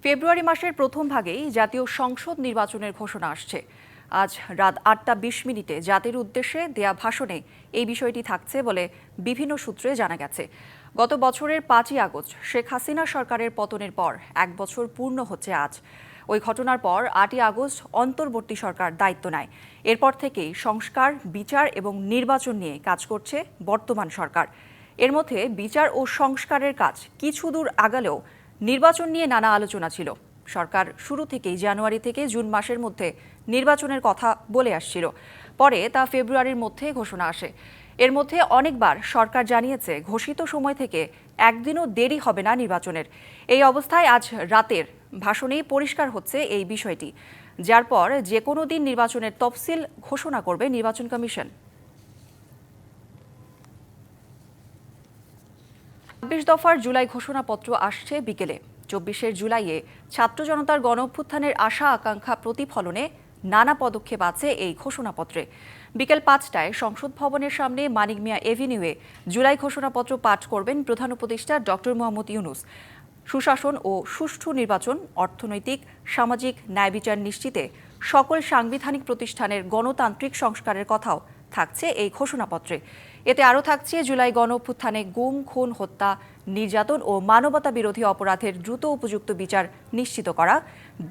ফেব্রুয়ারি মাসের প্রথম ভাগেই জাতীয় সংসদ নির্বাচনের ঘোষণা আসছে। আজ রাত ৮টা ২০ মিনিটে জাতির উদ্দেশ্যে দেয়া ভাষণে এই বিষয়টি থাকছে বলে বিভিন্ন সূত্রে জানা গেছে। গত বছরের ৫ই আগস্ট শেখ হাসিনা সরকারের পতনের পর ১ বছর পূর্ণ হচ্ছে আজ। ওই ঘটনার পর ৮ই আগস্ট অন্তর্বর্তী সরকার দায়িত্ব নেয়। এরপর থেকেই সংস্কার, বিচার এবং নির্বাচন নিয়ে কাজ করছে বর্তমান সরকার। এর মধ্যে বিচার ও সংস্কারের কাজ কিছু দূর আগালেও নির্বাচন নিয়ে নানা আলোচনা ছিল। সরকার শুরু থেকেই জানুয়ারি থেকে জুন মাসের মধ্যে নির্বাচনের কথা বলে আসছিল। পরে তা ফেব্রুয়ারির মধ্যে ঘোষণা আসে। এর মধ্যে অনেকবার সরকার জানিয়েছে ঘোষিত সময় থেকে একদিনও দেরি হবে না নির্বাচনের। এই অবস্থায় আজ রাতের ভাষণেই পরিষ্কার হচ্ছে এই বিষয়টি, যার পর যে কোনো দিন নির্বাচনের তফসিল ঘোষণা করবে নির্বাচন কমিশন। ২৬ দফার জুলাই ঘোষণাপত্র আসছে বিকেলে। ২৪ জুলাইয়ে ছাত্র জনতার গণ অভ্যুত্থানের আশা আকাঙ্ক্ষা প্রতিফলনে নানা পদক্ষেপ আছে এই ঘোষণাপত্রে। বিকেল ৫টায় সংসদ ভবনের সামনে মানিক মিয়া এভিনিউয়ে জুলাই ঘোষণাপত্র পাঠ করবেন প্রধান উপদেষ্টা ডক্টর মোহাম্মদ ইউনূস। সুশাসন ও সুষ্ঠু নির্বাচন, অর্থনৈতিক, সামাজিক ন্যায় বিচার নিশ্চিতে সকল সাংবিধানিক প্রতিষ্ঠানের গণতান্ত্রিক সংস্কারের কথাও থাকছে এই ঘোষণাপত্রে। এতে আরও থাকছে জুলাই গণ অভ্যুত্থানে গুম, খুন, হত্যা, নির্যাতন ও মানবতা বিরোধী অপরাধের দ্রুত উপযুক্ত বিচার নিশ্চিত করা,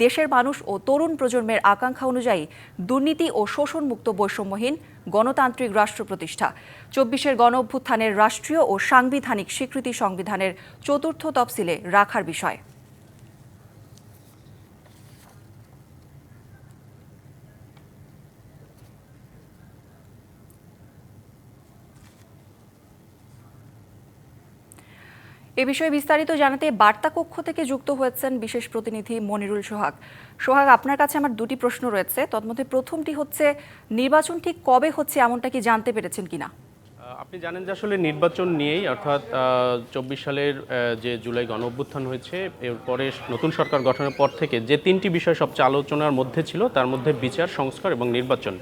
দেশের মানুষ ও তরুণ প্রজন্মের আকাঙ্ক্ষা অনুযায়ী দুর্নীতি ও শোষণমুক্ত বৈষম্যহীন গণতান্ত্রিক রাষ্ট্র প্রতিষ্ঠা, ২৪ গণ অভ্যুত্থানের রাষ্ট্রীয় ও সাংবিধানিক স্বীকৃতি সংবিধানের ৪র্থ তফসিলে রাখার বিষয়। এ বিষয়ে বিস্তারিত জানাতে বার্তা কক্ষ থেকে যুক্ত হয়েছেন বিশেষ প্রতিনিধি মনিরুল সোহাগ। সোহাগ, আপনার কাছে আমার দুটি প্রশ্ন রয়েছে। তন্মধ্যে প্রথমটি হচ্ছে, নির্বাচন ঠিক কবে হচ্ছে এমনটা কি জানতে পেরেছেন কিনা? আপনি জানেন যে আসলে নির্বাচন নিয়েই, অর্থাৎ ২৪ সালের যে জুলাই গণ অভ্যুত্থান হয়েছে, এরপরে নতুন সরকার গঠনের পর থেকে যে তিনটি বিষয় সবচেয়ে আলোচনার মধ্যে ছিল, তার মধ্যে বিচার, সংস্কার এবং নির্বাচন।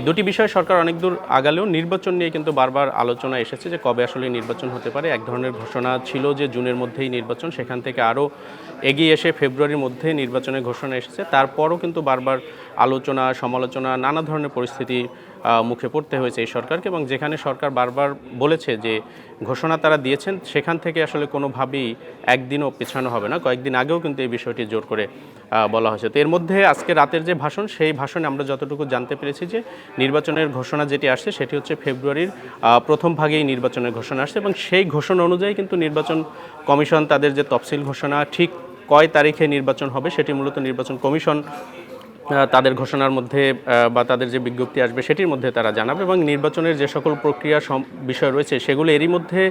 দুটি বিষয় সরকার অনেক দূর আগালেও নির্বাচন নিয়ে কিন্তু বারবার আলোচনা এসেছে যে কবে আসলে নির্বাচন হতে পারে। এক ধরনের ঘোষণা ছিল যে জুনের মধ্যেই নির্বাচন, সেখান থেকে আরও এগিয়ে এসে ফেব্রুয়ারির মধ্যে নির্বাচনের ঘোষণা এসেছে। তারপরও কিন্তু বারবার আলোচনা, সমালোচনা, নানা ধরনের পরিস্থিতি মুখে পড়তে হয়েছে এই সরকারকে, এবং যেখানে সরকার বারবার বলেছে যে ঘোষণা তারা দিয়েছেন সেখান থেকে আসলে কোনোভাবেই একদিনও পেছানো হবে না। কয়েকদিন আগেও কিন্তু এই বিষয়টি জোর করে বলা হয়েছে। তো এর মধ্যে আজকে রাতের যে ভাষণ, সেই ভাষণে আমরা যতটুকু জানতে পেরেছি যে নির্বাচনের ঘোষণা যেটি আসছে সেটি হচ্ছে ফেব্রুয়ারির প্রথম ভাগেই নির্বাচনের ঘোষণা আসছে, এবং সেই ঘোষণা অনুযায়ী কিন্তু নির্বাচন কমিশন তাদের যে তফসিল ঘোষণা, ঠিক কয় তারিখে নির্বাচন হবে সেটি মূলত নির্বাচন কমিশন তাদের ঘোষণার মধ্যে বা তাদের যে বিজ্ঞপ্তি আসবে সেটির মধ্যে তারা জানাবে, এবং নির্বাচনের যে সকল প্রক্রিয়া বিষয় রয়েছে সেগুলো এরই মধ্যে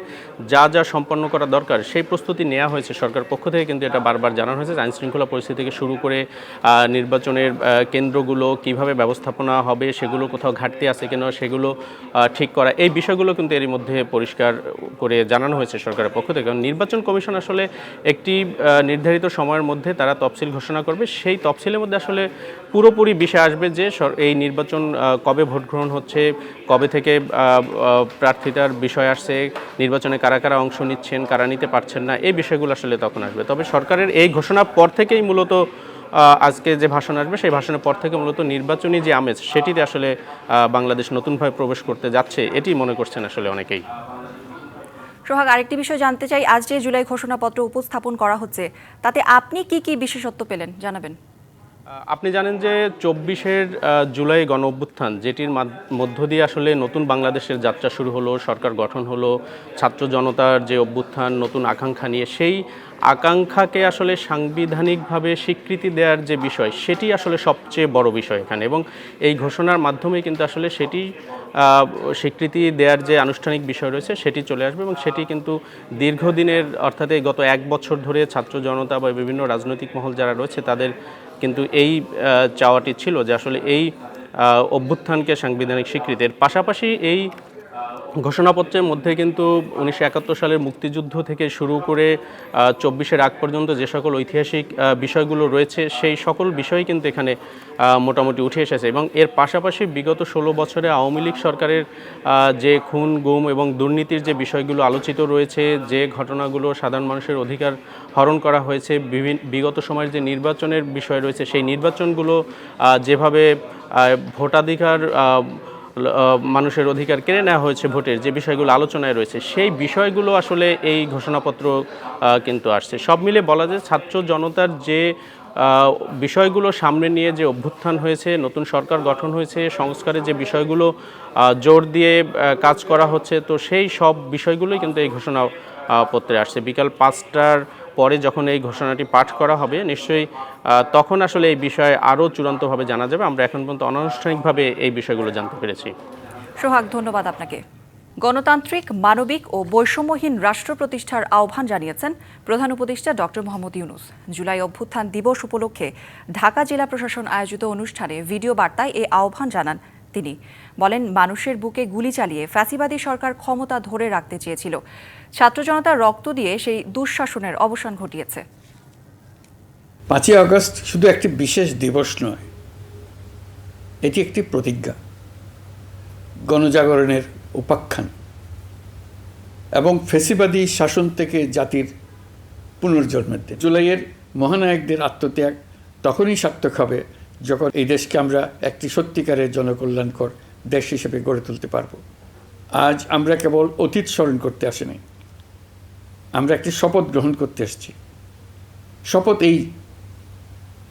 যা যা সম্পন্ন করা দরকার সেই প্রস্তুতি নেওয়া হয়েছে সরকার পক্ষ থেকে। কিন্তু এটা বারবার জানানো হয়েছে আইন শৃঙ্খলা পরিস্থিতি থেকে শুরু করে নির্বাচনের কেন্দ্রগুলো কিভাবে ব্যবস্থাপনা হবে, সেগুলো কোথাও ঘাটতি আছে কিনা সেগুলো ঠিক করা, এই বিষয়গুলো কিন্তু এরই মধ্যে পরিষ্কার করে জানানো হয়েছে সরকারের পক্ষ থেকে। কারণ নির্বাচন কমিশন আসলে একটি নির্ধারিত সময়ের মধ্যে তারা তফসিল ঘোষণা করবে। সেই তফসিলের মধ্যে আসলে পুরোপুরি বিষয় আসবে যে এই নির্বাচন কবে ভোট গ্রহণ হচ্ছে, কবে থেকে প্রার্থিতার বিষয় আসছে, নির্বাচনে কারা কারা অংশ নিচ্ছেন, কারা নিতে পারছেন না, এই বিষয়গুলো আসলে তখন আসবে। তবে সরকারের এই ঘোষণার পর থেকেই মূলত আজকে যে ভাষণ আসবে সেই ভাষণের পর থেকে মূলত নির্বাচনী যে আমেজ সেটিতে আসলে বাংলাদেশ নতুনভাবে প্রবেশ করতে যাচ্ছে, এটি মনে করছেন আসলে অনেকেই। সোহাগ, আরেকটি বিষয় জানতে চাই, আজ যে জুলাই ঘোষণাপত্র উপস্থাপন করা হচ্ছে তাতে আপনি কি কি বিশেষত্ব পেলেন জানাবেন? আপনি জানেন যে ২৪ জুলাই গণ অভ্যুত্থান, যেটির মধ্য দিয়ে আসলে নতুন বাংলাদেশের যাত্রা শুরু হলো, সরকার গঠন হলো, ছাত্র জনতার যে অভ্যুত্থান, নতুন আকাঙ্ক্ষা নিয়ে, সেই আকাঙ্ক্ষাকে আসলে সাংবিধানিকভাবে স্বীকৃতি দেওয়ার যে বিষয় সেটি আসলে সবচেয়ে বড় বিষয় এখানে, এবং এই ঘোষণার মাধ্যমে কিন্তু আসলে সেটি স্বীকৃতি দেওয়ার যে আনুষ্ঠানিক বিষয় রয়েছে সেটি চলে আসবে, এবং সেটি কিন্তু দীর্ঘদিনের, অর্থাৎ এই গত ১ বছর ধরে ছাত্র জনতা বা বিভিন্ন রাজনৈতিক মহল যারা রয়েছে তাদের কিন্তু এই চাওয়াটি ছিল যে আসলে এই অভ্যুত্থানকে সাংবিধানিক স্বীকৃতির পাশাপাশি এই ঘোষণাপত্রের মধ্যে কিন্তু 1971 সালের মুক্তিযুদ্ধ থেকে শুরু করে 24-এর আগ পর্যন্ত যে সকল ঐতিহাসিক বিষয়গুলো রয়েছে সেই সকল বিষয়ই কিন্তু এখানে মোটামুটি উঠে এসেছে এবং এর পাশাপাশি বিগত 16 বছরে আওয়ামী লীগ সরকারের যে খুন গুম এবং দুর্নীতির যে বিষয়গুলো আলোচিত রয়েছে, যে ঘটনাগুলো সাধারণ মানুষের অধিকার হরণ করা হয়েছে, বিগত সময়ের যে নির্বাচনের বিষয় রয়েছে সেই নির্বাচনগুলো যেভাবে ভোটাধিকার মানুষের অধিকার কেড়ে নেওয়া হয়েছে, ভোটের যে বিষয়গুলো আলোচনায় রয়েছে সেই বিষয়গুলো আসলে এই ঘোষণাপত্র কিন্তু আসছে। সব মিলে বলা যায় ছাত্র জনতার যে বিষয়গুলো সামনে নিয়ে যে অভ্যুত্থান হয়েছে, নতুন সরকার গঠন হয়েছে, সংস্কারের যে বিষয়গুলো জোর দিয়ে কাজ করা হচ্ছে, তো সেই সব বিষয়গুলোই কিন্তু এই ঘোষণাপত্রে আসছে। বিকাল 5টার পরে যখন এই ঘোষণাটি পাঠ করা হবে নিশ্চয়ই তখন আসলে এই বিষয়ে আরও চূড়ান্তভাবে জানা যাবে। আমরা এখন পর্যন্ত অনানুষ্ঠানিকভাবে এই বিষয়গুলো জানতে পেরেছি। সোহাগ, ধন্যবাদ আপনাকে। গণতান্ত্রিক, মানবিক ও বৈষম্যহীন রাষ্ট্র প্রতিষ্ঠার আহ্বান জানিয়েছেন প্রধান উপদেষ্টা ডক্টর মোহাম্মদ ইউনূস। জুলাই অভ্যুত্থান দিবস উপলক্ষে ঢাকা জেলা প্রশাসন আয়োজিত অনুষ্ঠানে ভিডিও বার্তায় এই আহ্বান জানান তিনি। বলেন, মানুষের বুকে গুলি চালিয়ে ফ্যাসিবাদী সরকার ক্ষমতা ধরে রাখতে চেয়েছিল। ছাত্র জনতার রক্ত দিয়ে সেই দুঃশাসনের অবসান ঘটিয়েছে। 5ই আগস্ট শুধু একটি বিশেষ দিবস নয়, এটি একটি প্রতিজ্ঞা, গণজাগরণের উপাখ্যান এবং ফ্যাসিবাদী শাসন থেকে জাতির পুনর্জন্মের দিন। জুলাইয়ের মহানায়কদের আত্মত্যাগ তখনই সার্থক হবে যখন এই দেশকে আমরা একটি সত্যিকারের জনকল্যাণকর দেশ হিসেবে গড়ে তুলতে পারব। আজ আমরা কেবল অতীত স্মরণ করতে আসিনি, আমরা একটি শপথ গ্রহণ করতে এসেছি। শপথ এই,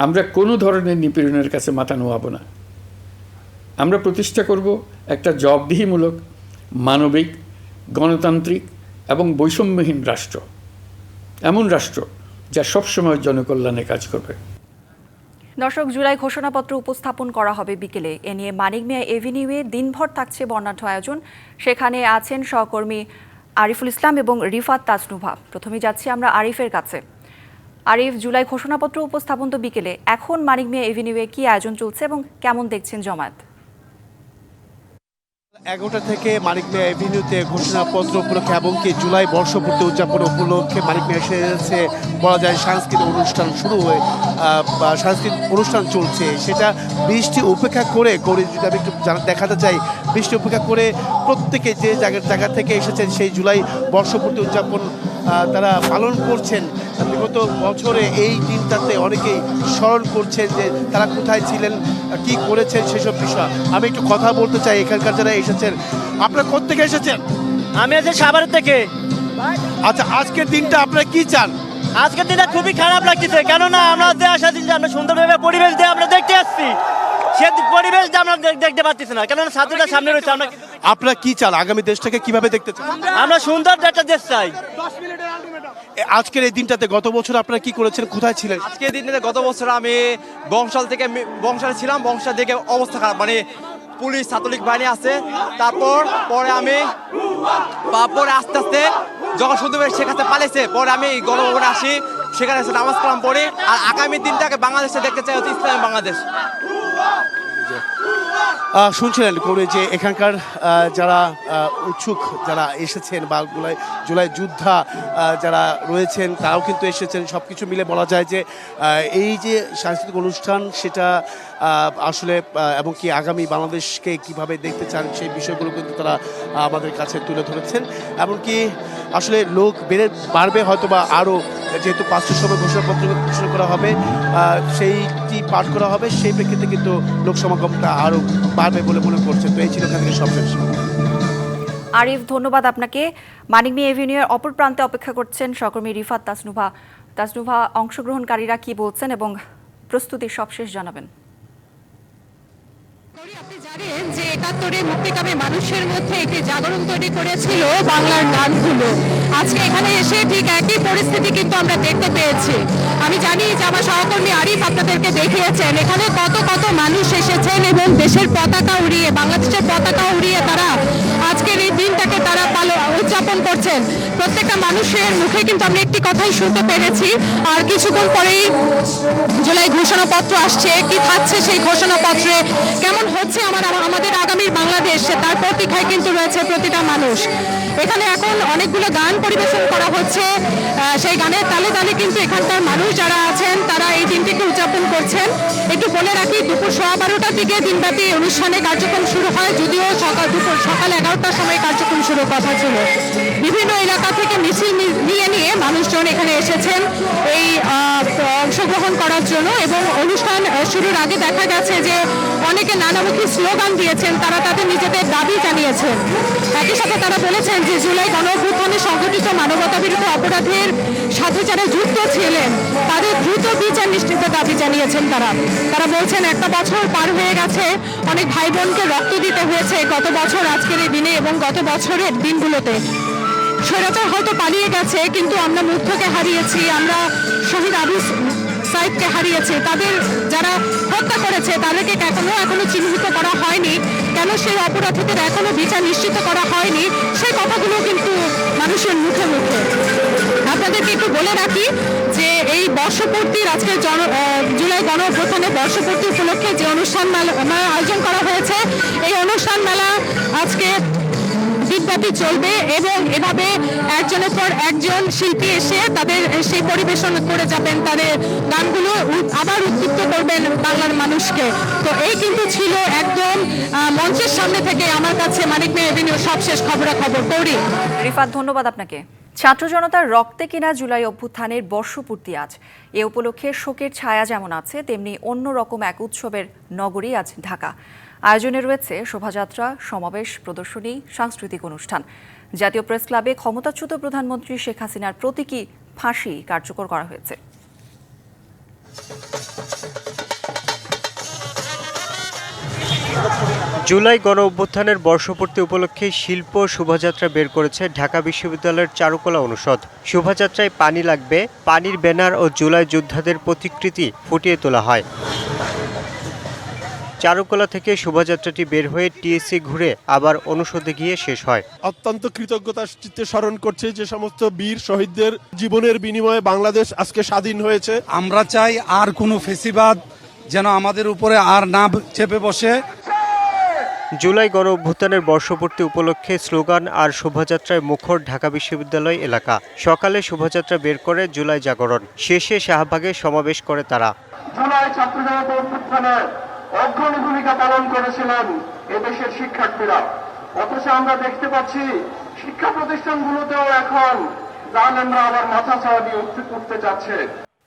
আমরা কোনো ধরনের নিপীড়নের কাছে মাথা নোয়াব না। আমরা প্রতিষ্ঠা করব একটা জবাবদিহিমূলক, মানবিক, গণতান্ত্রিক এবং বৈষম্যহীন রাষ্ট্র, এমন রাষ্ট্র যা সবসময় জনকল্যাণে কাজ করবে। দর্শক, জুলাই ঘোষণাপত্র উপস্থাপন করা হবে বিকেলে। এ নিয়ে মানিক মিয়া এভিনিউয়ে দিনভর থাকছে বর্ণাঢ্য আয়োজন। সেখানে আছেন সহকর্মী আরিফুল ইসলাম এবং রিফাত তাসনুভা। প্রথমে যাচ্ছি আমরা আরিফের কাছে। আরিফ, জুলাই ঘোষণাপত্র উপস্থাপন তো বিকেলে, এখন মানিক মিয়া এভিনিউয়ে কি আয়োজন চলছে এবং কেমন দেখছেন জমায়েত? 11টা থেকে মানিক মিয়া এভিনিউতে ঘোষণাপত্র উপলক্ষে এবং কি জুলাই বর্ষপূর্তি উদযাপন উপলক্ষে মানিক মিয়া এসেছে বলা যায় সাংস্কৃতিক অনুষ্ঠান শুরু হয়ে সাংস্কৃতিক অনুষ্ঠান চলছে। সেটা বৃষ্টি উপেক্ষা করে যদি আমি একটু দেখাতে চাই, বৃষ্টি উপেক্ষা করে প্রত্যেকে যে জায়গা থেকে এসেছেন সেই জুলাই বর্ষপূর্তি উদযাপন তারা পালন করছেন। বিগত বছরে এই দিনটাতে অনেকেই স্মরণ করছেন যে তারা কোথায় ছিলেন, কি করেছেন সেসব বিষয়। আমি একটু কথা বলতে চাই এখানকার যারা এসেছেন। আপনারা কোত্থেকে এসেছেন? আমি আছি সাভার থেকে। আচ্ছা, আজকের দিনটা আপনারা কি চান? আজকের দিনটা খুবই খারাপ লাগতেছে, কেননা আমরা যে আশা দিন যে আমরা সুন্দরভাবে পরিবেশ দিয়ে আমরা দেখতে আসছি, সে পরিবেশ দিয়ে আমরা দেখতে পাচ্ছি না, কেননা ছাত্ররা সামনে রয়েছে। আপনারা কি চান, আগামী দেশটাকে কিভাবে দেখতে চান? আমরা সুন্দর একটা দেশ চাই। আজকের এই দিনটাতে গত বছর আপনারা কি করেছেন, কোথায় ছিলেন? আজকের দিনটাতে গত বছর আমি বংশালে ছিলাম। বংশাল থেকে অবস্থা খারাপ, মানে পুলিশ ছাত্রলীগ বাহিনী আছে। পরে আস্তে আস্তে যখন শুনতে শেখ হাসিনা পালিয়েছে, পরে আমি গণভবনে আসি, সেখানে এসে নামাজ কালাম পড়ি। আর আগামী দিনটাকে বাংলাদেশে দেখতে চাই হচ্ছে ইসলামী বাংলাদেশ। শুনছিলেন করে যে এখানকার যারা উৎসুক যারা এসেছেন বা জুলাই যোদ্ধা যারা রয়েছেন তারাও কিন্তু এসেছেন। সব কিছু মিলে বলা যায় যে এই যে সাংস্কৃতিক অনুষ্ঠান সেটা আসলে এবং কি আগামী বাংলাদেশকে কিভাবে দেখতে চান সেই বিষয়গুলো কিন্তু তারা আমাদের কাছে তুলে ধরেছেন। এমনকি আসলে লোক বাড়বে হয়তো বা আরও, যেহেতু 5টার সময় ঘোষণাপত্র ঘোষণা করা হবে, সেইটি পাঠ করা হবে, সেই প্রেক্ষিতে কিন্তু লোক সমাগমটা আরও বাড়বে বলে মনে করছে। তো এই ছিল এখান থেকে সবশেষ। আরিফ, ধন্যবাদ আপনাকে। মানিক মিয়া এভিনিউয়ের অপর প্রান্তে অপেক্ষা করছেন সহকর্মী রিফাত তাসনুভা। তাসনুভা, অংশগ্রহণকারীরা কি বলছেন এবং প্রস্তুতির সবশেষ জানাবেন। আপনি জানেন যে 71-এ মুক্তিকামী মানুষের মধ্যে একটি জাগরণ তৈরি করেছিল বাংলার গানগুলো। আজকে এখানে এসে ঠিক একই পরিস্থিতি কিন্তু আমরা দেখতে পেয়েছি। আমি জানি যে আমার সহকর্মী আরিফ আপনাদেরকে দেখিয়েছেন এখানে কত মানুষ এসেছেন এবং দেশের পতাকা উড়িয়ে, বাংলাদেশের পতাকা উড়িয়ে তারা আজ আজকের এই দিনটাকে তারা উদযাপন করছেন। প্রত্যেকটা মানুষের মুখে কিন্তু আমরা একটি কথাই শুনতে পেরেছি। আর কিছুক্ষণ পরেই জুলাই ঘোষণাপত্র আসছে, কি থাকছে সেই ঘোষণাপত্রে, কেমন হচ্ছে আমাদের আগামী বাংলাদেশ, তার প্রতীক্ষায় কিন্তু রয়েছে প্রতিটা মানুষ। এখানে এখন অনেকগুলো গান পরিবেশন করা হচ্ছে, সেই গানের তালে তালে কিন্তু এখানকার মানুষ যারা আছেন তারা এই দিনটিকে উদযাপন করছেন। একটু বলে রাখি, দুপুর 12:15টার দিকে দিনব্যাপী অনুষ্ঠানে কার্যক্রম শুরু হয়, যদিও সকাল 11টার সময় কার্যক্রম শুরুর কথা ছিল। বিভিন্ন এলাকা থেকে মিছিল নিয়ে মানুষজন এখানে এসেছেন এই অংশগ্রহণ করার জন্য, এবং অনুষ্ঠান শুরুর আগে দেখা গেছে যে অনেকে নানামুখী স্লোগান দিয়েছেন, তারা তাদের নিজেদের দাবি জানিয়েছেন। একই সাথে তারা বলেছেন যে জুলাই গণঅভ্যুত্থানে সংঘটিত মানবতা বিরোধী অপরাধের সাথে যারা যুক্ত ছিলেন তাদের দ্রুত বিচার নিশ্চিত দাবি জানিয়েছেন। তারা বলছেন একটা বছর পার হয়ে গেছে, অনেক ভাই বোনকে রক্ত দিতে হয়েছে গত বছর আজকের এই দিনে এবং গত বছরের দিনগুলোতে। স্বৈরাচার হয়তো পালিয়ে গেছে, কিন্তু আমরা মুগ্ধকে হারিয়েছি, আমরা শহীদ আবু সাইদকে হারিয়েছি। তাদের যারা হত্যা করেছে তাদেরকে এখনো চিহ্নিত করা হয়নি, কেন সেই অপরাধীদের এখনো বিচার নিশ্চিত করা হয়নি, সেই কথাগুলো কিন্তু মানুষের মুখে মুখে। আপনাদেরকে একটু বলে রাখি যে এই বর্ষপূর্তির আজকে জুলাই গণঅভ্যুত্থানের বর্ষপূর্তি উপলক্ষে যে অনুষ্ঠান মেলা আয়োজন করা হয়েছে, এই অনুষ্ঠান মেলা আজকে দিনব্যাপী চলবে এবং এভাবে একজনের পর একজন শিল্পী এসে তাদের সেই পরিবেশন করে যাবেন, তাদের গানগুলো আবার উদ্দীপ্ত করবেন বাংলার মানুষকে। তো এই কিন্তু ছিল একদম মঞ্চের সামনে থেকে আমার কাছে মানিক মেয়ে এভিনিউ সবশেষ খবরাখবর। কৌরি, রিফাত, ধন্যবাদ আপনাকে। ছাত্র জনতার রক্তে কিনা জুলাই অভ্যুত্থানের বর্ষপূর্তি আজ। এ উপলক্ষে শোকের ছায়া যেমন আছে, তেমনি অন্যরকম এক উৎসবের নগরী আজ ঢাকা। আয়োজনে রয়েছে শোভাযাত্রা, সমাবেশ, প্রদর্শনী, সাংস্কৃতিক অনুষ্ঠান। জাতীয় প্রেস ক্লাবে ক্ষমতাচ্যুত প্রধানমন্ত্রী শেখ হাসিনার প্রতীকী ফাঁসি কার্যকর করা হয়েছে। জুলাই গণ অভ্যুত্থানের বর্ষপূর্তি উপলক্ষে শিল্প শোভাযাত্রা বের করেছে ঢাকা বিশ্ববিদ্যালয়ের চারুকলা অনুষদ। শোভাযাত্রায় পানি লাগবে, পানির ব্যানার ও জুলাই যোদ্ধাদের প্রতিকৃতি ফুটিয়ে তোলা হয়। চারুকলা থেকে শোভাযাত্রাটি বের হয়ে টিএসসি ঘুরে আবার অনুষদে গিয়ে শেষ হয়। অত্যন্ত কৃতজ্ঞতার চিত্তে স্মরণ করছে যে সমস্ত বীর শহীদদের জীবনের বিনিময়ে বাংলাদেশ আজকে স্বাধীন হয়েছে। আমরা চাই আর কোনো ফেসিবাদ যেন আমাদের উপরে আর না চেপে বসে। জুলাই গণ অভ্যুত্থানের বর্ষপূর্তি উপলক্ষে স্লোগান আর শোভাযাত্রায় মুখর ঢাকা বিশ্ববিদ্যালয় এলাকা। সকালে শোভাযাত্রা বের করে জুলাই জাগরণ, শেষে শাহবাগে সমাবেশ করে তারা। জুলাই ছাত্র জনতা অভ্যুত্থানে অগ্রণী ভূমিকা পালন করেছিলেন এদেশের শিক্ষার্থীরা, অথচ আমরা দেখতে পাচ্ছি শিক্ষা প্রতিষ্ঠানগুলোতেও এখন জালেমরা আবার মাথা ছাড়া দিয়ে উঠতে যাচ্ছে।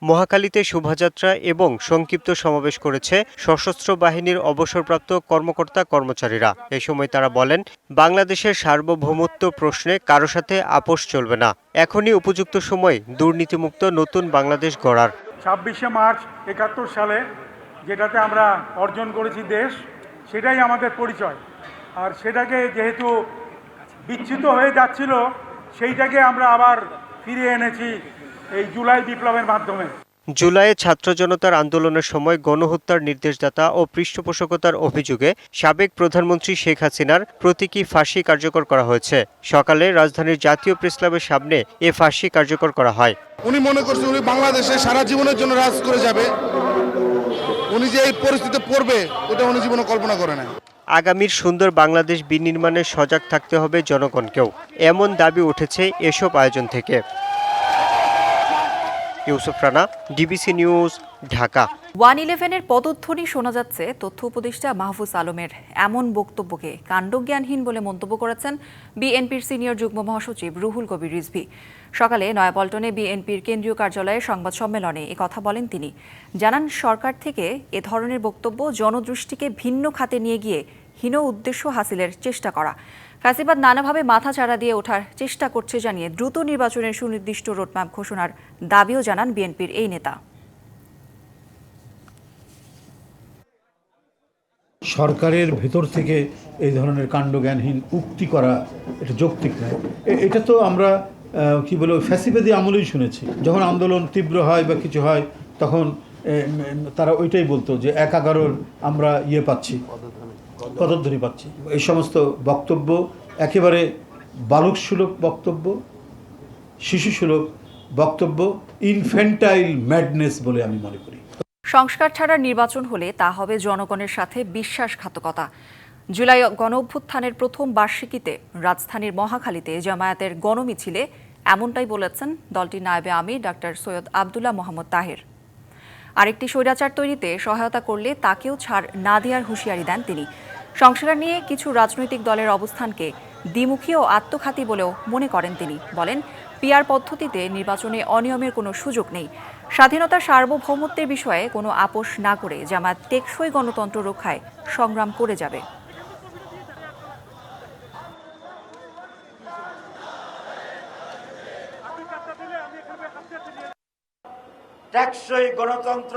মহাখালীতে শোভাযাত্রা এবং সংক্ষিপ্ত সমাবেশ করেছে সশস্ত্র বাহিনীর অবসরপ্রাপ্ত কর্মকর্তা কর্মচারীরা। এ সময় তারা বলেন, বাংলাদেশের সার্বভৌমত্ব প্রশ্নে কারো সাথে আপোষ চলবে না, এখনই উপযুক্ত সময় দুর্নীতিমুক্ত নতুন বাংলাদেশ গড়ার। 26শে মার্চ 71 সালে যেটাতে আমরা অর্জন করেছি দেশ, সেটাই আমাদের পরিচয়। আর সেটাকে যেহেতু বিচ্যুত হয়ে যাচ্ছিল, সেইটাকে আমরা আবার ফিরিয়ে এনেছি এই জুলাই বিপ্লবের মাধ্যমে। জুলাইয়ে ছাত্র জনতার আন্দোলনের সময় গণহত্যার নির্দেশদাতা ও পৃষ্ঠপোষকতার অভিযোগে সাবেক প্রধানমন্ত্রী শেখ হাসিনার প্রতীকী ফাঁসি কার্যকর করা হয়েছে। সকালে রাজধানীর জাতীয় প্রেসক্লাবের সামনে এ ফাঁসি কার্যকর করা হয়। উনি মনে করছেন উনি বাংলাদেশে সারা জীবনের জন্য রাজ করে যাবে, উনি যে এই পরিস্থিতিতে পড়বে ওটা উনি জীবনে কল্পনা করে না। আগামীর সুন্দর বাংলাদেশ বিনির্মাণে সজাগ থাকতে হবে জনগণকেও, এমন দাবি উঠেছে এসব আয়োজন থেকে। Yusuf Rana, DBC news, Dhaka. 111-এর পদধ্বনি শোনা যাচ্ছে তথ্য উপদেষ্টা মাহফুজ আলমের এমন বক্তব্যকে কাণ্ডজ্ঞানহীন বলে মন্তব্য করেছেন বিএনপির সিনিয়র যুগ্ম মহাসচিব রুহুল কবির রিজভী। সকালে নয়াপল্টনে বিএনপির কেন্দ্রীয় কার্যালয়ে সংবাদ সম্মেলনে কথা বলেন তিনি। জানান, সরকার থেকে এ ধরনের বক্তব্য জনদৃষ্টিকে ভিন্ন খাতে নিয়ে গিয়ে হীন উদ্দেশ্য হাসিলের চেষ্টা করা। ফ্যাসিবাদ নানাভাবে মাথা চাড়া দিয়ে ওঠার চেষ্টা করছে জানিয়ে দ্রুত নির্বাচনের সুনির্দিষ্ট রোডম্যাপ ঘোষণার দাবিও জানান বিএনপির এই নেতা। সরকারের ভেতর থেকে এই ধরনের কাণ্ডজ্ঞানহীন উক্তি করা এটা যৌক্তিক নয়। এটা তো আমরা কি বলবো ফ্যাসিবাদী আমলেই শুনেছি। যখন আন্দোলন তীব্র হয় বা কিছু হয় তখন তারা ওইটাই বলতো যে 11-11 আমরা পাচ্ছি, পদধ্বনি পাচ্ছি। এই সমস্ত বক্তব্য একেবারে বালকসুলভ বক্তব্য, শিশুসুলভ বক্তব্য, ইনফ্যান্টাইল ম্যাডনেস বলে আমি মনে করি। সংস্কার ছাড়া নির্বাচন হলে তা হবে জনগণের সাথে বিশ্বাসঘাতকতা। জুলাই গণঅভ্যুত্থানের প্রথম বার্ষিকীতে রাজধানীর মহাখালীতে জামায়াতের গণমিছিলে এমনটাই বলেছেন দলটির নায়েবে আমির ডাক্তার সৈয়দ আব্দুল্লাহ মোহাম্মদ তাহের। আরেকটি স্বৈরাচার তৈরিতে সহায়তা করলে তাকেও ছাড় না দেওয়ার হুঁশিয়ারি দেন তিনি। সংস্কার নিয়ে কিছু রাজনৈতিক দলের অবস্থানকে দ্বিমুখী ও আত্মঘাতী বলেও মনে করেন তিনি। বলেন, পিআর পদ্ধতিতে নির্বাচনে অনিয়মের কোনো সুযোগ নেই। স্বাধীনতার সার্বভৌমত্বের বিষয়ে কোনো আপোষ না করে জামায়াত টেকসই গণতন্ত্র রক্ষায় সংগ্রাম করে যাবে। টেকসই গণতন্ত্র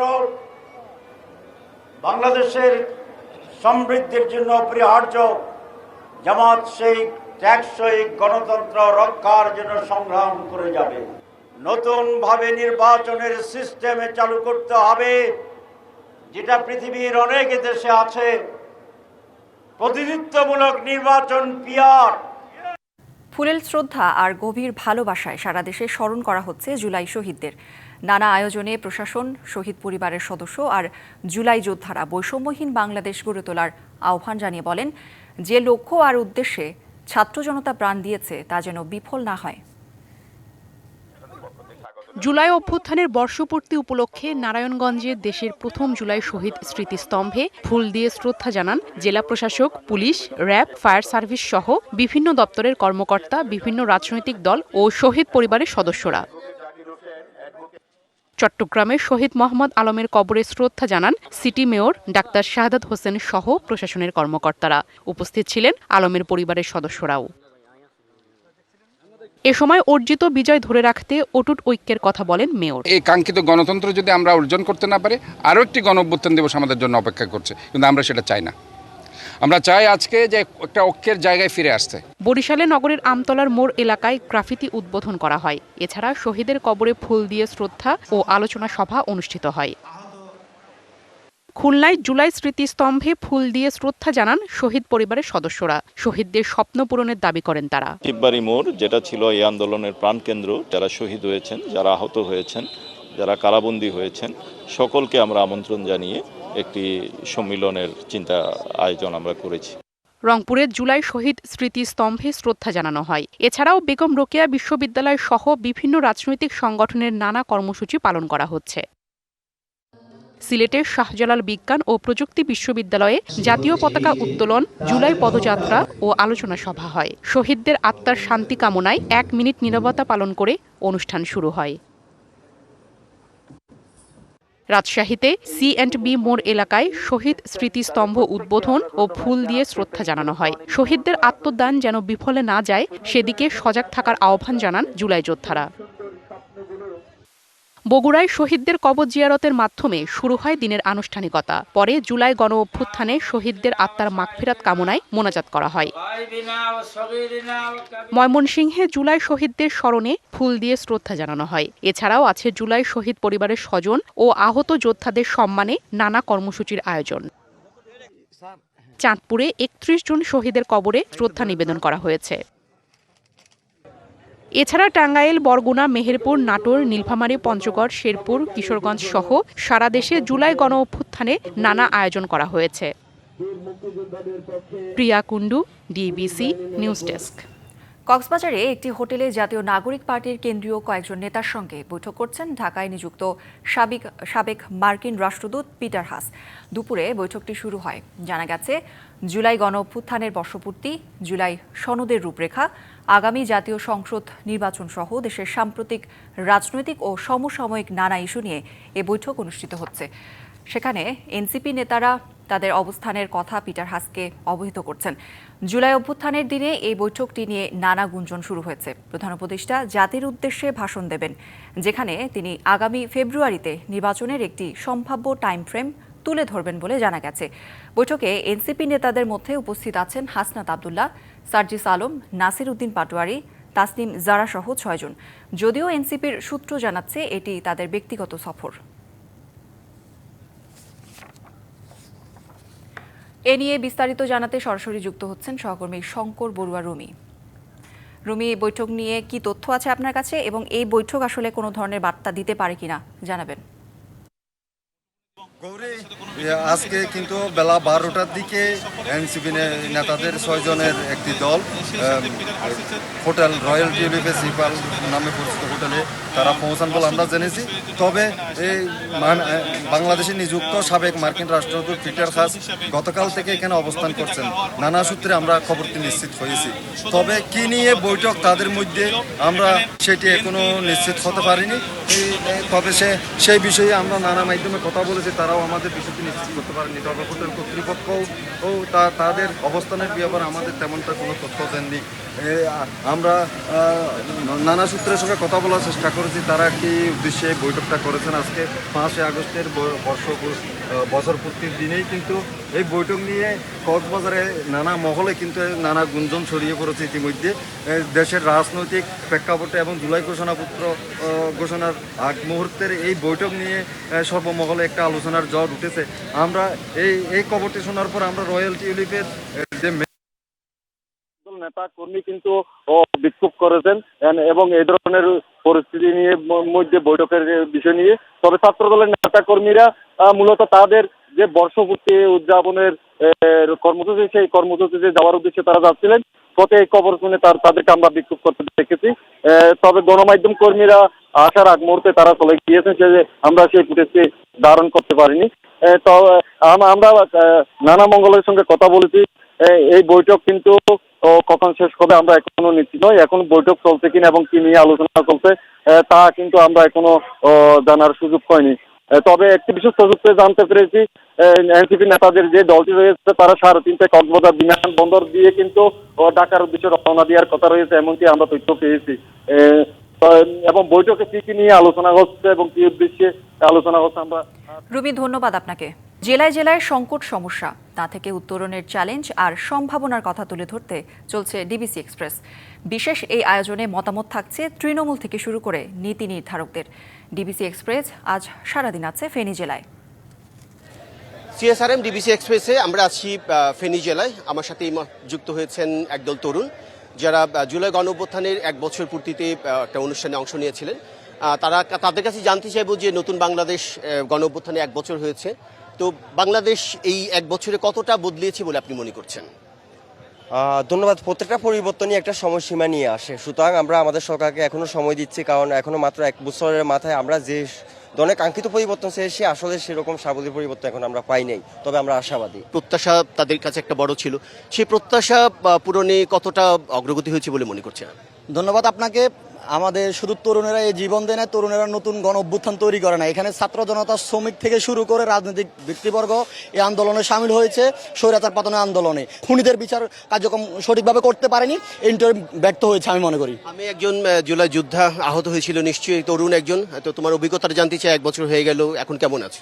বাংলাদেশের সমৃদ্ধির জন্য অপরিহার্য। জামাত সেই টেকসই গণতন্ত্র রক্ষার জন্য সংগ্রাম করে যাবে। নতুনভাবে নির্বাচনের সিস্টেমে চালু করতে হবে, যেটা পৃথিবীর অনেক দেশে আছে, প্রতিনিধিত্বমূলক নির্বাচন, পিআর। ফুলেল শ্রদ্ধা আর গভীর ভালোবাসায় সারা দেশে স্মরণ করা হচ্ছে জুলাই শহীদদের। নানা আয়োজনে প্রশাসন, শহীদ পরিবারের সদস্য আর জুলাই যোদ্ধারা বৈষম্যহীন বাংলাদেশ গড়ে তোলার আহ্বান জানিয়ে বলেন, যে লক্ষ্য আর উদ্দেশ্যে ছাত্র জনতা প্রাণ দিয়েছে তা যেন বিফল না হয়। জুলাই অভ্যুত্থানের বর্ষপূর্তি উপলক্ষে নারায়ণগঞ্জে দেশের প্রথম জুলাই শহীদ স্মৃতিস্তম্ভে ফুল দিয়ে শ্রদ্ধা জানান জেলা প্রশাসক, পুলিশ, র্যাব, ফায়ার সার্ভিস সহ বিভিন্ন দপ্তরের কর্মকর্তা, বিভিন্ন রাজনৈতিক দল ও শহীদ পরিবারের সদস্যরা। চট্টগ্রামে শহীদ মোহাম্মদ আলমের কবরে শ্রদ্ধা জানান city mayor doctor Shahadat Hossain সহ প্রশাসনের কর্মকর্তারা। উপস্থিত ছিলেন আলমের পরিবারের সদস্যরাও। এ সময় অর্জিত বিজয় ধরে রাখতে অটুট ঐক্যের কথা বলেন মেয়র। এই কাঙ্ক্ষিত গণতন্ত্র যদি আমরা অর্জন করতে না পারি, আরও একটি গণঅভ্যুত্থান দিবস আমাদের জন্য অপেক্ষা করছে, কিন্তু আমরা সেটা চাই না। আমরা চাই আজকে যে একটা ঐক্যের জায়গায় ফিরে আসতে। বরিশালে নগরের আমতলার মোড় এলাকায় গ্রাফিতি উদ্বোধন করা হয়। এছাড়া শহীদের কবরে ফুল দিয়ে শ্রদ্ধা ও আলোচনা সভা অনুষ্ঠিত হয়। খুলনায় জুলাই স্মৃতিস্তম্ভে ফুল দিয়ে শ্রদ্ধা জানান শহীদ পরিবারের সদস্যরা। শহীদদের স্বপ্ন পূরণের দাবি করেন তারা। শিববাড়ি মোড়, যেটা ছিল এই আন্দোলনের প্রাণকেন্দ্র, যারা শহীদ হয়েছেন, যারা আহত হয়েছেন, যারা কারাবন্দী হয়েছেন, সকলকে আমরা আমন্ত্রণ জানিয়ে একটি সম্মিলনের চিন্তা আয়োজন আমরা করেছি। রংপুরে জুলাই শহীদ স্মৃতিস্তম্ভে শ্রদ্ধা জানানো হয়। এছাড়াও বেগম রোকেয়া বিশ্ববিদ্যালয় সহ বিভিন্ন রাজনৈতিক সংগঠনের নানা কর্মসূচি পালন করা হচ্ছে। সিলেটের শাহজালাল বিজ্ঞান ও প্রযুক্তি বিশ্ববিদ্যালয়ে জাতীয় পতাকা উত্তোলন, জুলাই পদযাত্রা ও আলোচনা সভা হয়। শহীদদের আত্মার শান্তি কামনায় 1 মিনিট নীরবতা পালন করে অনুষ্ঠান শুরু হয়। রাজশাহীতে সি&বি মোড় এলাকায় শহীদ স্মৃতিস্তম্ভ উদ্বোধন ও ফুল দিয়ে শ্রদ্ধা জানানো হয়। শহীদদের আত্মদান যেন বিফলে না যায় সেদিকে সজাগ থাকার আহ্বান জানান জুলাই যোদ্ধারা। বগুড়ায় শহীদদের কবর জিয়ারতের মাধ্যমে শুরু হয় দিনের আনুষ্ঠানিকতা। পরে জুলাই গণ অভ্যুত্থানে শহীদদের আত্মার মাগফিরাত কামনায় মোনাজাত করা হয়। ময়মনসিংহে জুলাই শহীদদের স্মরণে ফুল দিয়ে শ্রদ্ধা জানানো হয়। এছাড়াও আছে জুলাই শহীদ পরিবারের স্বজন ও আহত যোদ্ধাদের সম্মানে নানা কর্মসূচির আয়োজন। চাঁদপুরে 31 জন শহীদের কবরে শ্রদ্ধা নিবেদন করা হয়েছে। এছাড়া টাঙ্গাইল, বরগুনা, মেহেরপুর, নাটোর, নীলফামারী, পঞ্চগড়, শেরপুর, কিশোরগঞ্জ সহ সারা দেশে জুলাই গণ অভ্যুত্থানে নানা আয়োজন করা হয়েছে। প্রিয়া কুন্ডু, ডিবিসি নিউজ ডেস্ক। কক্সবাজারে একটি হোটেলে জাতীয় নাগরিক পার্টির কেন্দ্রীয় কয়েকজন নেতার সঙ্গে বৈঠক করছেন ঢাকায় নিযুক্ত সাবেক মার্কিন রাষ্ট্রদূত পিটার হাস। দুপুরে বৈঠকটি শুরু হয়। জানা গেছে, জুলাই গণ অভ্যুত্থানের বর্ষপূর্তি, জুলাই সনদের রূপরেখা, আগামী জাতীয় সংসদ নির্বাচন সহ দেশের সাম্প্রতিক রাজনৈতিক ও সমসাময়িক নানা ইস্যু নিয়ে এ বৈঠক অনুষ্ঠিত হচ্ছে। সেখানে এনসিপি নেতারা তাদের অবস্থানের কথা পিটার হাসকে অবহিত করছেন। জুলাই অভ্যুত্থানের দিনে এই বৈঠকটি নিয়ে নানা গুঞ্জন শুরু হয়েছে। প্রধান উপদেষ্টা জাতির উদ্দেশ্যে ভাষণ দেবেন, যেখানে তিনি আগামী ফেব্রুয়ারিতে নির্বাচনের একটি সম্ভাব্য টাইম ফ্রেম তুলে ধরবেন বলে জানা গেছে। বৈঠকে এনসিপি নেতাদের মধ্যে উপস্থিত আছেন হাসনাত আব্দুল্লাহ, সার্জিস আলম, নাসির উদ্দিন পাটোয়ারি, তাসনিম জারা সহ 6 জন। যদিও এনসিপির সূত্র জানাচ্ছে এটি তাদের ব্যক্তিগত সফর। এ নিয়ে বিস্তারিত জানাতে সরাসরি যুক্ত হচ্ছেন সহকর্মী শঙ্কর বড়ুয়া রুমি। রুমি, এই বৈঠক নিয়ে কি তথ্য আছে আপনার কাছে এবং এই বৈঠক আসলে কোনো ধরনের বার্তা দিতে পারে কিনা জানাবেন। গৌরী, আজকে কিন্তু বেলা 12টার দিকে এনসিপি নেতাদের 6 জনের একটি দল হোটেল রয়্যাল টিউলিপে সিপাল নামে পরিচিত হোটেলে তারা পৌঁছান বলে আমরা জেনেছি। তবে এই বাংলাদেশে নিযুক্ত সাবেক মার্কিন রাষ্ট্রদূত পিটার হাস গতকাল থেকে এখানে অবস্থান করছেন। নানা সূত্রে আমরা খবরটি নিশ্চিত হয়েছি। তবে কি নিয়ে বৈঠক তাদের মধ্যে আমরা সেটি এখনো নিশ্চিত হতে পারিনি। তবে সেই বিষয়ে আমরা নানা মাধ্যমে কথা বলেছি, তারাও আমাদের বিষয়টি নিশ্চিত করতে পারেনি। তবে হোটেল কর্তৃপক্ষও তাদের অবস্থানের ব্যাপারে আমাদের তেমনটা কোনো তথ্য দেননি। আমরা নানা সূত্রের সঙ্গে কথা বলার চেষ্টা করেছি, তারা কি উদ্দেশ্যে বৈঠকটা করেছেন। আজকে 5 আগস্টের বছর পূর্তির দিনেই কিন্তু এই বৈঠক নিয়ে কক্সবাজারে নানা মহলে কিন্তু নানা গুঞ্জন ছড়িয়ে পড়েছে ইতিমধ্যে। দেশের রাজনৈতিক প্রেক্ষাপটে এবং জুলাই ঘোষণার আগ মুহূর্তের এই বৈঠক নিয়ে সর্বমহলে একটা আলোচনার ঝড় উঠেছে। আমরা এই খবরটি শোনার পর আমরা রয়্যাল টিউলিপের যে নেতা কর্মী কিন্তু বিক্ষোভ করেছেন এবং এই ধরনের পরিস্থিতি নিয়ে মধ্যে বৈঠকের বিষয় নিয়ে। তবে ছাত্র দলের নেতা কর্মীরা মূলত তাদের যে বর্ষপূর্তি উদযাপনের কর্মসূচি, সেই কর্মসূচিতে যাওয়ার উদ্দেশ্যে তারা যাচ্ছিলেন। পথে এই খবর শুনে তাদেরকে আমরা বিক্ষোভ করতে দেখেছি। তবে গণমাধ্যম কর্মীরা আসার আগ মুহূর্তে তারা চলে গিয়েছেন, সে আমরা সেই ফুটেজটি ধারণ করতে পারিনি। তো আমরা নানা মঙ্গলের সঙ্গে কথা বলেছি। এই বৈঠক কিন্তু কখন শেষ হবে আমরা এখনো নিশ্চিত নই। এখন বৈঠক চলছে কিনা এবং কি নিয়ে আলোচনা চলছে তা কিন্তু আমরা এখনো জানার সুযোগ পাইনি। তবে একটি বিশেষ সূত্রে জানতে পেরেছি, এনসিপি নেতাদের যে দলটি রয়েছে তারা 3:30টায় কক্সবাজার বিমানবন্দর দিয়ে কিন্তু ঢাকার উদ্দেশ্যে রওনা দেওয়ার কথা রয়েছে, এমনকি আমরা তথ্য পেয়েছি। এবং বৈঠকে কি নিয়ে আলোচনা হচ্ছে এবং কি উদ্দেশ্যে আলোচনা হচ্ছে আমরা। রুমি, ধন্যবাদ আপনাকে। জেলায় জেলায় সংকট সমস্যা, তা থেকে উত্তরণের চ্যালেঞ্জ আর সম্ভাবনার কথা তুলে ধরতে চলছে ডিবিসি এক্সপ্রেস। বিশেষ এই আয়োজনে মতামত থাকছে তৃণমূল থেকে শুরু করে নীতি নির্ধারকদের। ডিবিসি এক্সপ্রেস আজ সারাদিন আছে ফেনী জেলায়। সিএসআরএম ডিবিসি এক্সপ্রেসে আমরা আছি ফেনী জেলায়। আমার সাথে যুক্ত হয়েছেন একদল তরুণ যারা জুলাই গণঅভ্যুত্থানের 1 বছর পূর্তিতে একটা অনুষ্ঠানে অংশ নিয়েছিলেন। তাদের কাছে জানতে চাইব যে নতুন বাংলাদেশ গণঅভ্যুত্থানে 1 বছর হয়েছে, তো বাংলাদেশ এই 1 বছরে কতটা বদলিয়েছে বলে আপনি মনে করছেন? ধন্যবাদ। প্রত্যেকটা পরিবর্তনই একটা সময়সীমা নিয়ে আসে, সুতরাং আমরা আমাদের সরকারকে এখনো সময় দিচ্ছি, কারণ এখনো মাত্র 1 বছরের মাথায় আমরা যে ধরনের কাঙ্ক্ষিত পরিবর্তন চেয়েছি আসলে সেরকম সাবলীল পরিবর্তন এখন আমরা পাই নাই। তবে আমরা আশাবাদী। প্রত্যাশা তাদের কাছে একটা বড় ছিল, সেই প্রত্যাশা পূরণে কতটা অগ্রগতি হয়েছে বলে মনে করছেন? ধন্যবাদ আপনাকে। আমাদের শুধু তরুণেরা এই জীবন দেয় না, তরুণেরা নতুন গণ অভ্যুত্থান তৈরি করে না। এখানে ছাত্র জনতা, শ্রমিক থেকে শুরু করে রাজনৈতিক ব্যক্তিবর্গ এই আন্দোলনে সামিল হয়েছে। স্বৈরাচার পতনের আন্দোলনে খুনিদের বিচার কার্যক্রম সঠিকভাবে করতে পারেনি, ইন্টার ব্যর্থ হয়েছে আমি মনে করি। আমি একজন জুলাই যোদ্ধা, আহত হয়েছিল নিশ্চয়ই তরুণ একজন, তো তোমার অভিজ্ঞতাটা জানতে চাই। 1 বছর হয়ে গেল, এখন কেমন আছে?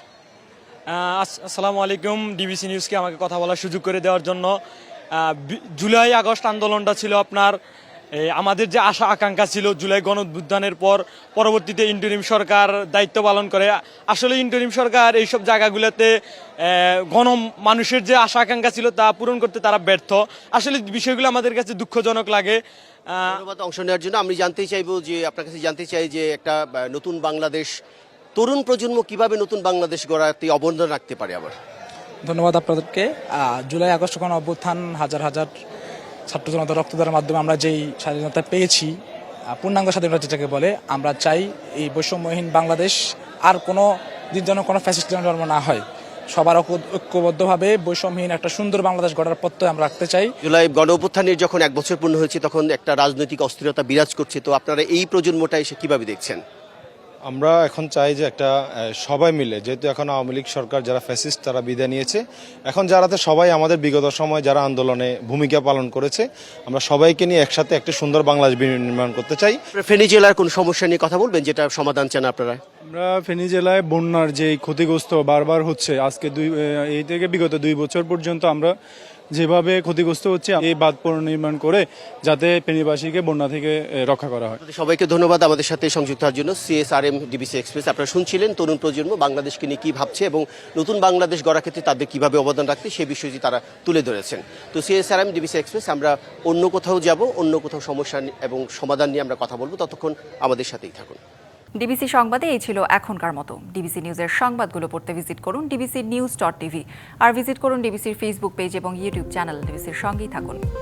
আসসালামু আলাইকুম, ডিবিসি নিউজকে আমাকে কথা বলার সুযোগ করে দেওয়ার জন্য। জুলাই আগস্ট আন্দোলনটা ছিল আপনার আমাদের যে আশা আকাঙ্ক্ষা ছিল জুলাই গণঅভ্যুত্থানের পর। পরবর্তীতে ইন্টারিম সরকার দায়িত্ব পালন করে। আসলে ইন্টারিম সরকার এইসব জায়গাগুলোতে মানুষের যে আশা আকাঙ্ক্ষা ছিল তা পূরণ করতে তারা ব্যর্থ। আসলে বিষয়গুলো আমাদের কাছে দুঃখজনক লাগে। ধন্যবাদ অংশ নেওয়ার জন্য। আমি জানতেই চাইবো যে আপনার কাছে জানতে চাই যে একটা নতুন বাংলাদেশ, তরুণ প্রজন্ম কিভাবে নতুন বাংলাদেশ গড়াতে অবদান রাখতে পারে? আবার ধন্যবাদ আপনাদেরকে। জুলাই আগস্ট গণ অভ্যুত্থান, হাজার হাজার ছাত্র জনতা রক্তদানের মাধ্যমে আমরা যেই স্বাধীনতা পেয়েছি, পূর্ণাঙ্গ স্বাধীনতা যেটাকে বলে, আমরা চাই এই বৈষম্যহীন বাংলাদেশ আর কোনো দিন যেন কোনো ফ্যাসিস্ট জন্ম না হয়। সবার ঐক্যবদ্ধভাবে বৈষম্যহীন একটা সুন্দর বাংলাদেশ গড়ার প্রত্যয় আমরা রাখতে চাই। জুলাই গণ অভ্যুত্থানের যখন 1 বছর পূর্ণ হয়েছে তখন একটা রাজনৈতিক অস্থিরতা বিরাজ করছে, তো আপনারা এই প্রজন্মটা এসে কিভাবে দেখছেন? আমরা এখন চাই যে একটা সবাই মিলে, যেহেতু এখন আওয়ামী লীগ সরকার যারা ফ্যাসিস্ট তারা বিদায় নিয়েছে, এখন যারাতে সবাই আমাদের বিগত সময় যারা আন্দোলনে ভূমিকা পালন করেছে, আমরা সবাইকে নিয়ে একসাথে একটা সুন্দর বাংলাদেশ নির্মাণ করতে চাই। ফেনী জেলার কোন সমস্যা নিয়ে কথা বলবেন যেটা সমাধান চান আপনারা? আমরা ফেনী জেলায় বন্যার যে ক্ষতিগ্রস্ত বারবার হচ্ছে, আজকে এই থেকে বিগত 2 বছর পর্যন্ত আমরা যেভাবে ক্ষতিগ্রস্ত হচ্ছে এই বাঁধ পুনর্নির্মাণ করে যাতে ফেনীবাসীকে বন্যা থেকে রক্ষা করা হয়। সবাইকে ধন্যবাদ আমাদের সাথে সংযুক্ত হওয়ার জন্য। CSRM ডিবিসি এক্সপ্রেস আপনারা শুনছিলেন তরুণ প্রজন্ম বাংলাদেশকে নিয়ে কী ভাবছে এবং নতুন বাংলাদেশ গড়ার ক্ষেত্রে তাদের কীভাবে অবদান রাখতে সেই বিষয়টি তারা তুলে ধরেছেন। তো CSRM ডিবিসি এক্সপ্রেস আমরা অন্য কোথাও যাব, অন্য কোথাও সমস্যা এবং সমাধান নিয়ে আমরা কথা বলবো, ততক্ষণ আমাদের সাথেই থাকুন। ডিবিসি সংবাদে এই ছিল এখনকার মতো। ডিবিসি নিউজের সংবাদগুলো পড়তে ভিজিট করুন dbcnews.tv আর ভিজিট করুন ডিবিসির ফেসবুক পেজ এবং ইউটিউব চ্যানেল। ডিবিসির সঙ্গেই থাকুন।